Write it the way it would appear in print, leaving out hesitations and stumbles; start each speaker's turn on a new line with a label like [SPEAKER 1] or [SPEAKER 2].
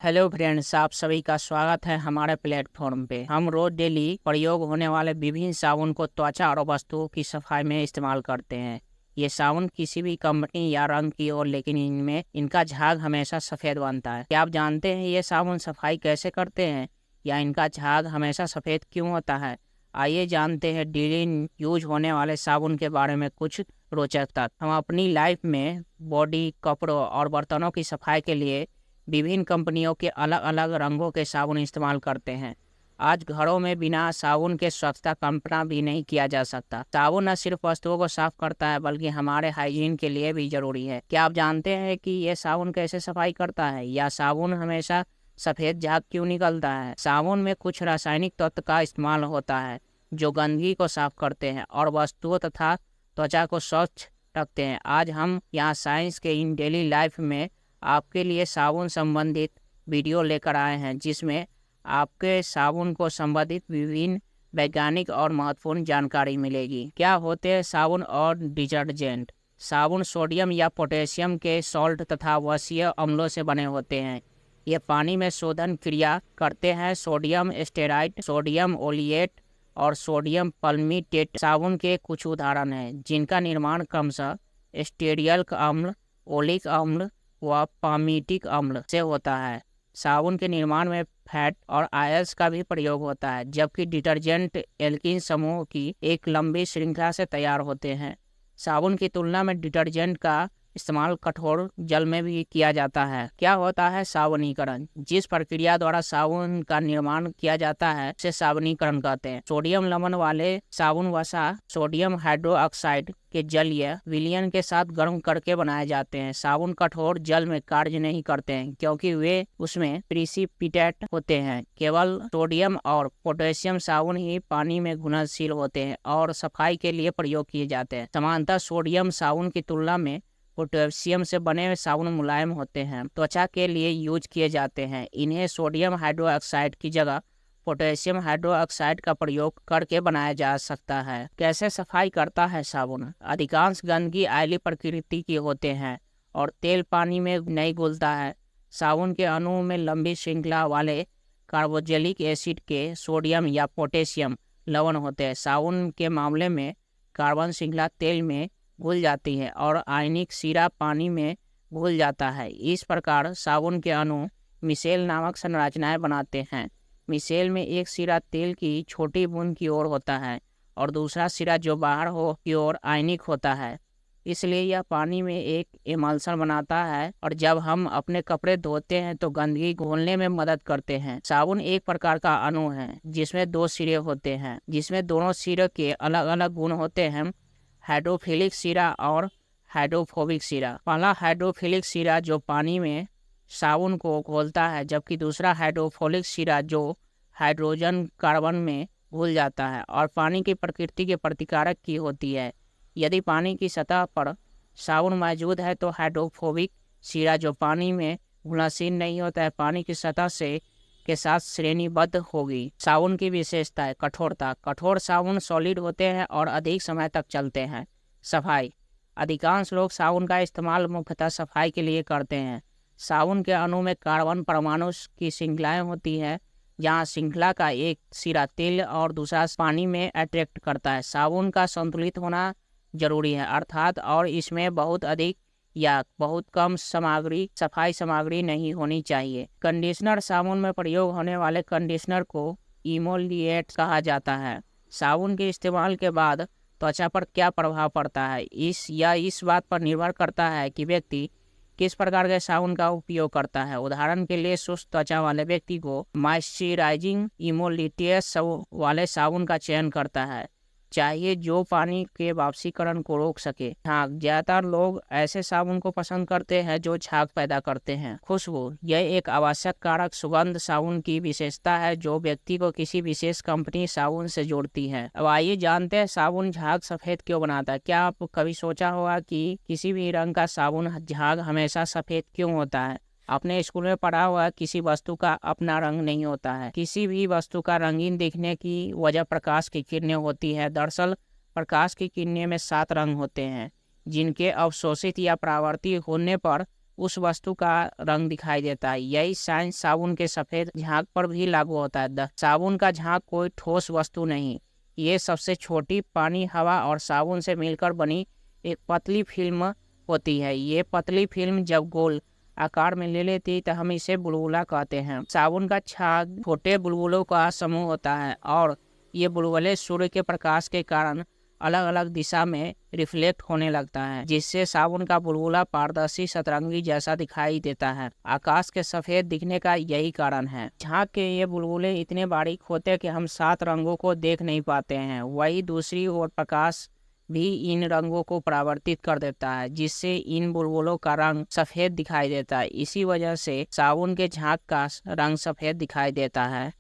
[SPEAKER 1] Hello friends, आप सभी का स्वागत है हमारे प्लेटफॉर्म पे। हम रोज डेली प्रयोग होने वाले विभिन्न साबुन को त्वचा और वस्तुओं की सफाई में इस्तेमाल करते हैं। ये साबुन किसी भी कंपनी या रंग की हो, लेकिन इनमें इनका झाग हमेशा सफेद बनता है। क्या आप जानते हैं ये साबुन सफाई कैसे करते हैं या इनका झाग हमेशा सफेद क्यों होता है? आइए जानते हैं डेली यूज होने वाले साबुन के बारे में कुछ रोचक तथ्य। हम अपनी लाइफ में बॉडी, कपड़ों और बर्तनों की सफाई के लिए विभिन्न कंपनियों के अलग अलग रंगों के साबुन इस्तेमाल करते हैं। आज घरों में बिना साबुन के स्वच्छता कल्पना भी नहीं किया जा सकता। साबुन न सिर्फ वस्तुओं को साफ करता है बल्कि हमारे हाइजीन के लिए भी जरूरी है। क्या आप जानते हैं कि यह साबुन कैसे सफाई करता है या साबुन हमेशा सफेद झाग क्यों निकलता है? साबुन में कुछ रासायनिक तत्व का इस्तेमाल होता है जो गंदगी को साफ करते हैं और वस्तुओं तथा त्वचा को स्वच्छ रखते हैं। आज हम यहाँ साइंस के इन डेली लाइफ में आपके लिए साबुन संबंधित वीडियो लेकर आए हैं, जिसमें आपके साबुन को संबंधित विभिन्न वैज्ञानिक और महत्वपूर्ण जानकारी मिलेगी। क्या होते हैं साबुन और डिटर्जेंट? साबुन सोडियम या पोटेशियम के सॉल्ट तथा वसीय अम्लों से बने होते हैं। ये पानी में शोधन क्रिया करते हैं। सोडियम स्टेराइड, सोडियम ओलिएट और सोडियम पल्मीटेट साबुन के कुछ उदाहरण हैं, जिनका निर्माण क्रमशः स्टेरिक अम्ल, ओलिक अम्ल व पामीटिक अम्ल से होता है। साबुन के निर्माण में फैट और आयल्स का भी प्रयोग होता है, जबकि डिटर्जेंट एल्कीन समूह की एक लंबी श्रृंखला से तैयार होते हैं। साबुन की तुलना में डिटर्जेंट का इस्तेमाल कठोर जल में भी किया जाता है। क्या होता है साबुनीकरण? जिस प्रक्रिया द्वारा साबुन का निर्माण किया जाता है उसे साबुनीकरण कहते हैं। सोडियम लवण वाले साबुन वसा सोडियम हाइड्रोक्साइड के जलीय विलयन के साथ गर्म करके बनाए जाते हैं। साबुन कठोर जल में कार्य नहीं करते हैं क्योंकि वे उसमें प्रिसिपिटेट होते हैं। केवल सोडियम और पोटेशियम साबुन ही पानी में घुलनशील होते हैं और सफाई के लिए प्रयोग किए जाते हैं। सामान्यतः सोडियम साबुन की तुलना में पोटेशियम से बने हुए साबुन मुलायम होते हैं, त्वचा के लिए यूज किए जाते हैं। इन्हें सोडियम हाइड्रोक्साइड की जगह पोटेशियम हाइड्रोक्साइड का प्रयोग करके बनाया जा सकता है। कैसे सफाई करता है साबुन? अधिकांश गंदगी आयली प्रकृति की होते हैं और तेल पानी में नहीं घुलता है। साबुन के अणुओं में लंबी श्रृंखला वाले कार्बोक्सिलिक एसिड के सोडियम या पोटेशियम लवण होते हैं। साबुन के मामले में कार्बन श्रृंखला तेल में घुल जाती है और आयनिक सिरा पानी में घुल जाता है। इस प्रकार साबुन के अणु मिसेल नामक संरचनाएं बनाते हैं। मिसेल में एक सिरा तेल की छोटी बूंद की ओर होता है और दूसरा सिरा जो बाहर हो की ओर आयनिक होता है, इसलिए यह पानी में एक एमल्सन बनाता है और जब हम अपने कपड़े धोते हैं तो गंदगी घोलने में मदद करते हैं। साबुन एक प्रकार का अणु है जिसमें दो सिरे होते हैं, जिसमें दोनों सिरे के अलग अलग गुण होते हैं, हाइड्रोफिलिक सिरा और हाइड्रोफोबिक सिरा। पहला हाइड्रोफिलिक सिरा जो पानी में साबुन को घोलता है, जबकि दूसरा हाइड्रोफोबिक सिरा जो हाइड्रोजन कार्बन में घुल जाता है और पानी की प्रकृति के प्रतिकारक की होती है। यदि पानी की सतह पर साबुन मौजूद है तो हाइड्रोफोबिक सिरा जो पानी में घुलनशील नहीं होता है पानी की सतह से के साथ श्रेणीबद्ध होगी। साबुन की विशेषताएं। कठोरता। कठोर साबुन सॉलिड होते हैं और अधिक समय तक चलते हैं। सफाई। अधिकांश लोग साबुन का इस्तेमाल मुख्यतः सफाई के लिए करते हैं। साबुन के अणु में कार्बन परमाणु की श्रृंखलाएं होती हैं, जहां श्रृंखला का एक सिरा तेल और दूसरा पानी में अट्रैक्ट करता है। साबुन का संतुलित होना जरूरी है, अर्थात और इसमें बहुत अधिक या बहुत कम सफाई सामग्री नहीं होनी चाहिए। कंडीशनर। साबुन में प्रयोग होने वाले कंडीशनर को इमोलिएट कहा जाता है। साबुन के इस्तेमाल के बाद त्वचा पर क्या प्रभाव पड़ता है? इस बात पर निर्भर करता है कि व्यक्ति किस प्रकार के साबुन का उपयोग करता है। उदाहरण के लिए शुष्क त्वचा वाले व्यक्ति को मॉइस्चराइजिंग इमोलिटियस वाले साबुन का चयन करता है चाहिए जो पानी के वाष्पीकरण को रोक सके। झाग। ज्यादातर लोग ऐसे साबुन को पसंद करते हैं जो झाग पैदा करते हैं। खुशबू। यह एक आवश्यक कारक सुगंध साबुन की विशेषता है जो व्यक्ति को किसी विशेष कंपनी साबुन से जोड़ती है। अब आइए जानते हैं साबुन झाग सफेद क्यों बनाता है। क्या आप कभी सोचा होगा कि किसी भी रंग का साबुन झाग हमेशा सफेद क्यों होता है? आपने स्कूल में पढ़ा हुआ किसी वस्तु का अपना रंग नहीं होता है। किसी भी वस्तु का रंगीन दिखने की वजह प्रकाश की किरणें होती है। दरअसल प्रकाश की किरणें में 7 रंग होते हैं, जिनके अवशोषित या परावर्तित होने पर उस वस्तु का रंग दिखाई देता है। यही साइंस साबुन के सफेद झाग पर भी लागू होता है। साबुन का झाग कोई ठोस वस्तु नहीं, ये सबसे छोटी पानी, हवा और साबुन से मिलकर बनी एक पतली फिल्म होती है। ये पतली फिल्म जब गोल आकार में ले लेती तो हम इसे बुलबुला कहते हैं। साबुन का झाग छोटे बुलबुलों का समूह होता है और ये बुलबुले सूर्य के प्रकाश के कारण अलग अलग दिशा में रिफ्लेक्ट होने लगता है, जिससे साबुन का बुलबुला पारदर्शी सतरंगी जैसा दिखाई देता है। आकाश के सफेद दिखने का यही कारण है। झाग के ये बुलबुले इतने बारीक होते हैं कि हम 7 रंगों को देख नहीं पाते हैं। वही दूसरी ओर प्रकाश भी इन रंगों को परावर्तित कर देता है, जिससे इन बुलबुलों का रंग सफेद दिखाई देता है। इसी वजह से साबुन के झाग का रंग सफेद दिखाई देता है।